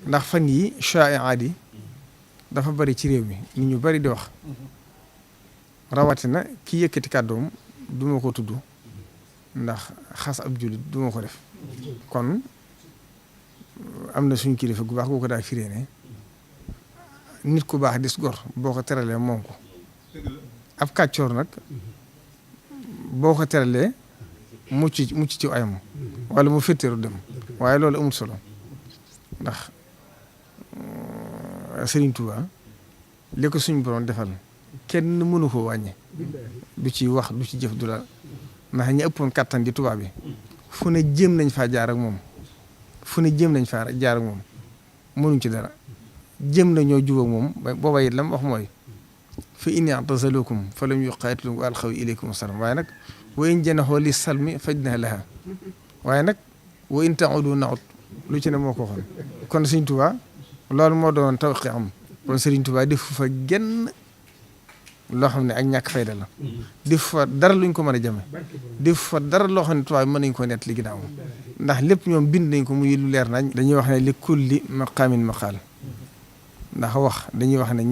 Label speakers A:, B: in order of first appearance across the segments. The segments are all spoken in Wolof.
A: ndax fan yi shai'at yi dafa bari ci réew mi nit ñu bari di wax rawatina ki yëkkati kàddoom du ma ko tudd ndax xas ab jullit du ma ko def kon am na suñu kilifa gu baax gu ko daa firee ne nit ku baax dis gor boo ko teralee moom ko ab kàccoor nag boo ko teralee mucc ci ayam wala mu féttéeru dem waaye loolu amul solo ndax Serigne Touba li ko suñu borom defal kenn mënu ko wàññi du ci wax du ci jëf du la ndax ñi ëppoon kattan di tubaab bi fu ne jéem nañ faa jaar ak moom mënuñ ci dara jéem nañoo jubóog moom booba it lam wax mooy fa in i'tazalukum fa lam yuqaatilukum wa alqaw ilaykum salaam waaye nag wa in janaxoo li salmi fajnah laha waaye nag wa in ta'udu na'ud lu ci ne moo ko waxoon kon Serigne Touba loolu moo doon tawqi am kon Serigne Touba defu fa genn loo xam ne ak ñàkk fayda la defu fa dara luñ ko mën a jame defu fa dara loo xam ne tubaab mën nañ ko nett li ginnaaw ndax lépp ñoom bind nañ ko muy lu leer nañ dañuy wax ne li kulli maqaamin maqaal ndax wax dañuy wax ne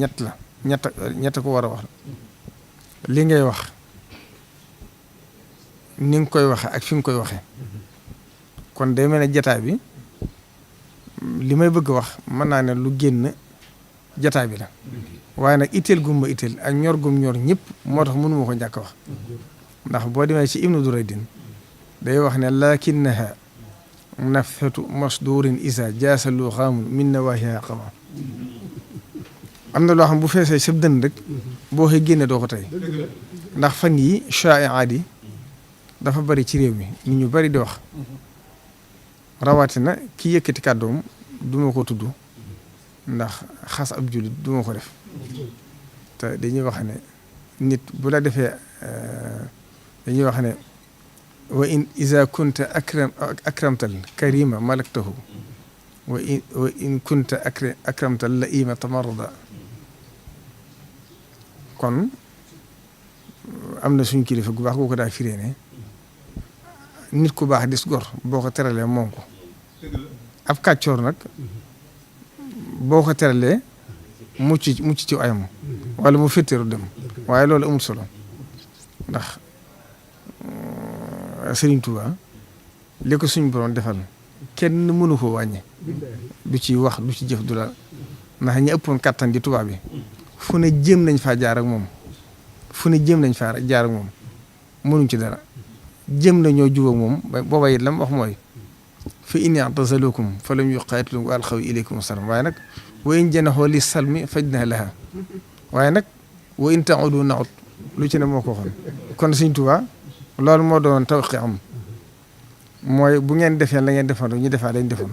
A: ñett ko war a wax li ngay wax ni nga koy waxe ak fi nga koy waxee kon day mel ne jataay bi li may bëgg a wax mën naa ne lu génn jataay bi la waaye nag itteel gum ma itteel ak ñor gum ñor ñëpp moo tax mënu ma ko njëkk a wax ndax boo demee ci Ibnu Duraydin day wax ne lakinnaha nafhatu masdurin isa jaasalu xaamun min nawahiha xama am na loo xam bu feesee sab dënn rek boo xëy génne doo ko tey ndax fan yi shai'at yi dafa bari ci réew mi nit ñu bari di wax rawatina ki yëkkati kàddoom du ma ko tudd ndax xas ab jullit du ma ko def te dañuy wax ne nit bu la defee dañuy wax ne wa in iza kunta akramtal karima malaktahu wa in kunta akramtal laima tamarrada kon am na suñu kilifa gu baax gu ko daa firee ne nit ku baax dis gor boo ko teralee moom ko ab kàccoor nag boo ko teralee mucc ci ayam wala mu féttéeru dem waaye loolu amul solo ndax Serigne Touba li ko suñu borom defal kenn mënu ko wàññi du ci wax du ci jëf du la ndax ñi ëppoon kattan di tubaab bi fu ne jéem nañ faa jaar ak moom mënuñ ci dara jéem nañoo jubóog moom booba it lam wax mooy fa in i'tazalukum fa lam yuqaatilukum wa alqaw ilaykum salaam waaye nag wa in janaxoo li salmi fajnah laha waaye nag wa in ta'udu na'ud lu ci ne moo ko waxoon kon Serigne Touba loolu moo doon tawqi am mooy bu ngeen defee la ngeen defoon ñu defaat lañ defoon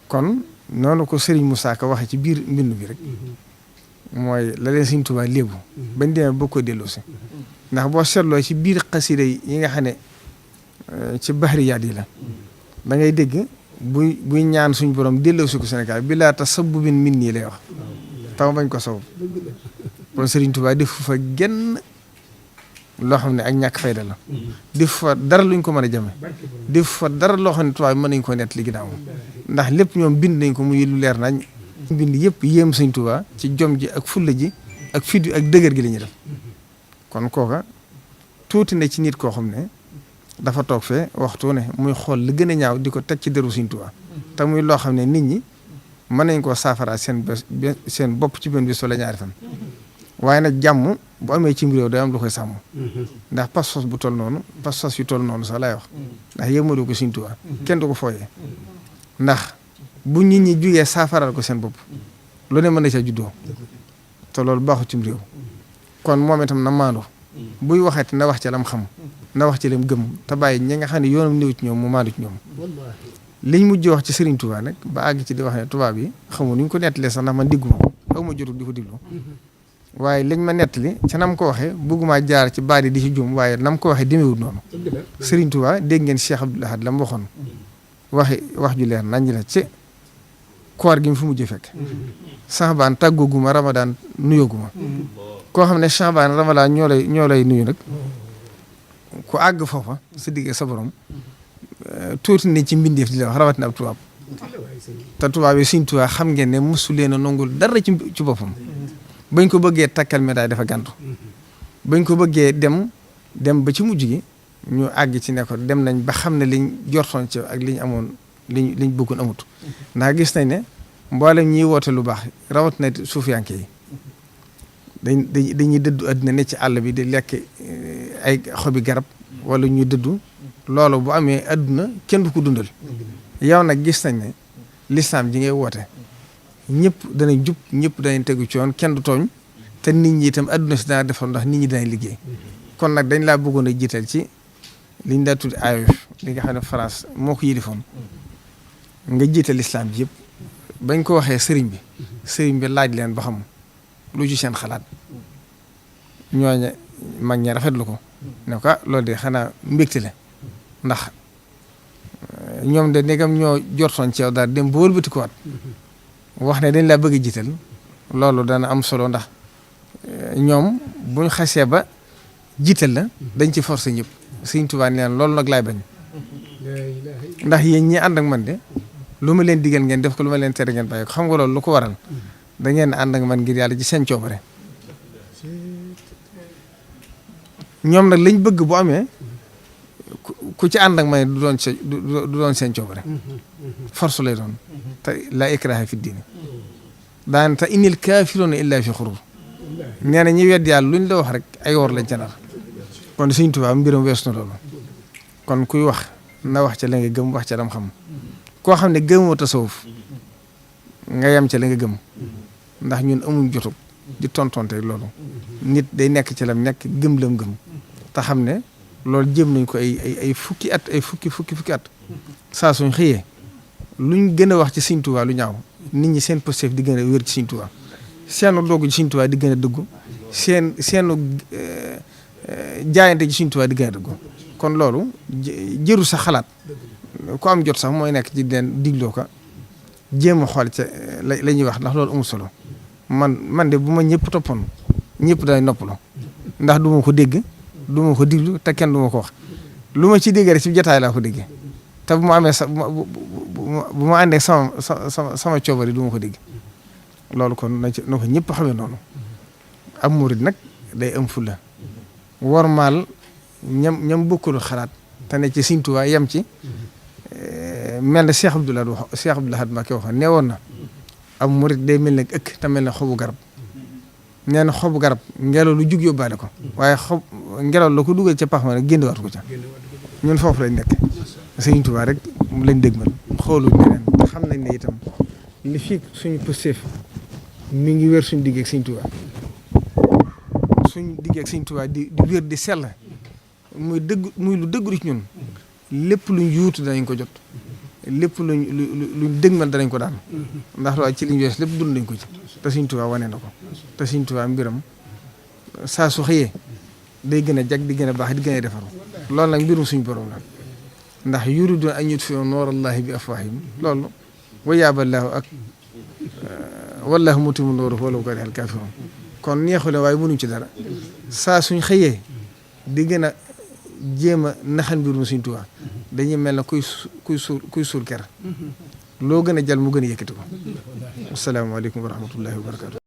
A: kon noonu ko Serigne Moussa Ka waxee ci biir mbind bi rek mooy la leen Serigne Touba léebu bañ demee boo ko delloosi ndax boo seetloo ci biir xasida yi nga xam ne ci bahriyaat yi la da ngay dégg buy ñaan suñu borom delloosi ko Sénégal bi laa tasabbubin min nii lay wax taw bañ ko sabab kon Serigne Touba def fa genn loo xam ne ak ñàkk fayda la def fa dara luñ ko mën a jame def fa dara loo xam ne tubaab mën nañ ko nett li ginnaaw ndax lépp ñoom bind nañ ko muy lu leer nañ bind yëpp yéem Serigne Touba ci jom ji ak fulla ji ak fit ak dëgër gi la ñuy def kon kooka tuuti na ci nit koo xam ne dafa toog fee waxtu ne muy xool li gën a ñaaw di ko teg ci deru Serigne Touba te muy loo xam ne nit ñi mën nañ koo saafara seen bopp ci benn bis wala ñaari fan waaye nag jàmm bu amee ci réew day am lu koy sàmm ndax pas-pas bu toll noonu pas-pas yu toll noonu sax laay wax ndax yëmmaloo ko Serigne Touba kenn du ko fooyee ndax bu nit ñi jugee saafaral ko seen bopp lu ne mën na ca juddoo te loolu baaxu ci réew kon moom itam na maandu buy waxati na wax ci lam xam na wax ci lam gëm te bàyyi ñi nga xam ne yoonam néew ci ñoom mu maandu ci ñoom liñ mujj wax ci Serigne Touba nag ba àgg ci di wax ne tubaab yi xamul nu ñu ko nettalee sax ndax man digguma ko xaw ma jotul di ko diglu waaye liñ ma nettali ca nam ko waxee bëgguma jaar ci baadi di ci jum waaye nam ko waxee demeewul noonu Serigne Touba dégg ngeen Cheikh Abdoul Ahad la mu waxoon wax ju leer nañ la ci koor gi mu fi mujj fekk Saxbaan tàggooguma Ramadan nuyooguma koo xam ne Saxbaan Ramadan ñoo lay nuyu nag ku àgg foofa sa digg sa borom tuuti ne ci mbindeef di la wax rawatina ab tubaab te tubaab yi Sëriñ Tuubaa xam ngeen ne mosu leen a nangul dara ci boppam bañ ko bëggee takkal médaille dafa gàntu bañ ko bëggee dem ba ci mujj gi ñu àgg ci ne ko dem nañ ba xam ne liñ jortoon ci ak liñ amoon liñ bëggoon amut ndax gis nañ ne mboolem ñiy woote lu baax rawat na suufiyanke yi dañuy dëddu àddina ne ci àll bi di lekk ay xobi garab wala ñuy dëddu loolu bu amee àdduna kenn du ko dundal yow nag gis nañ ne lislaam ji ngay woote ñëpp danañ jub ñëpp danañ tegu ci yoon kenn du tooñ te nit ñi itam àdduna si dana defar ndax nit ñi danañ liggéey kon nag dañ laa bëggoon a jiital ci liñ daa tudd AOF li nga xam ne France moo ko yilifoon nga jiital lislaam ji yëpp bañ ko waxee sëriñ bi laaj leen ba xam lu ci seen xalaat ñooñu mag ñi rafetlu ko ne ko loolu de xanaa mbégte la ndax ñoom de ndegam ñoo jortoon ci yow daal dem ba wëlbatikuwaat wax ne dañ laa bëgg a jiital loolu dana am solo ndax ñoom buñ xasee ba jiital la dañ ci forcé ñëpp Sëriñ Tuubaa neen loolu nag laay bañ ndax yéen ñi ànd ak man de lu ma leen digal ngeen def ko lu ma leen tere ngeen bàyyi ko xam nga loolu lu ko waral da ngeen ànd ak man ngir yàlla ci seen coobare ñoom nag lañ bëgg bu amee ku ci ànd ak man du doon seen coobare force lay doon te laa ikraha fi diine daan te innil kaafiruuna illaa fi xurur nee na ñi wedd yàlla luñ la wax rek ay wor lañ ca nar kon Sëriñ Tuubaa mbiram weesu na loolu kon kuy wax na wax ca la nga gëm wax ca lam xam koo xam ne gëmoo tasawuf nga yem ca la nga gëm ndax ñun amuñ jotug di tontonte loolu nit day nekk ci lam nekk gëm lam gëm te xam ne loolu jëm nañ ko ay fukki at ay fukki at saa suñ xëyee luñ gën a wax ci Sëriñ Tuubaa lu ñaaw nit ñi seen positif di gën a wér ci Sëriñ Tuubaa seenu dogg ci Sëriñ Tuubaa di gën a dëggu seenu jaayante ci Sëriñ Tuubaa di gën a dëggu kon loolu jëru sa xalaat ku am jot sax mooy nekk ci den digloo ko jéem a xool ca la ñuy wax ndax loolu amul solo man de bu ma ñëpp toppoon ñëpp day noppalu ndax du ma ko dégg du ma ko diglu te kenn du ma ko wax lu ma ci dégg rek ci jotaay laa ko déggee te bu ma amee bu ma àndee sama coobari du ma ko dégg loolu kon na ko ñëpp xamee noonu am murid nag day am fulla wormaal ñam bokkul xalaat te ne ci Sëriñ Tuubaa yem ci mel na Cheikh Abdoul Ahad Mbacké waxoon nee woon na am murid day mel ne ëkk te mel ne xobu garab nee na xobu garab ngelaw lu jug yóbbaale ko waaye ngelaw la ko dugal ca pax ma nag génnewaat ko ca ñun foofu lañ nekk Sëriñ Tuubaa rek lañ dégmal xoolu neneen te xam nañ ne itam li fii suñu pësteef mi ngi wér suñu digg ak Sëriñ Tuubaa suñu digg ak Sëriñ Tuubaa di wér di sell muy lu dëggu ci ñun lépp luñ yuutu danañ ko jot lépp luñ dëgmal danañ ko daan ndax loolu ci liñ wees lépp dund nañ ko ci te Sëriñ Tuubaa wane na ko te Sëriñ Tuubaa mbiram saa su xëyee day gën a jag di gën a baax di gën a defaru loolu nag mbirum suñu borom la ndax yuriduna an yutfi'u nuurallahi bi afwaahihim loolu wa yaaballaahu ak wallaahu mutimmu nuurihi walaw karihal kaafiruun kon neexule waaye mënuñ ci dara saa suñ xëyee di gën a jéem a naxal mbirum Sëriñ Tuubaa dañuy mel ne kuy suul ker loo gën a jàll mu gën a yëkkati ko asalaamaaleykum wa rahmatullahi wa barakaatu.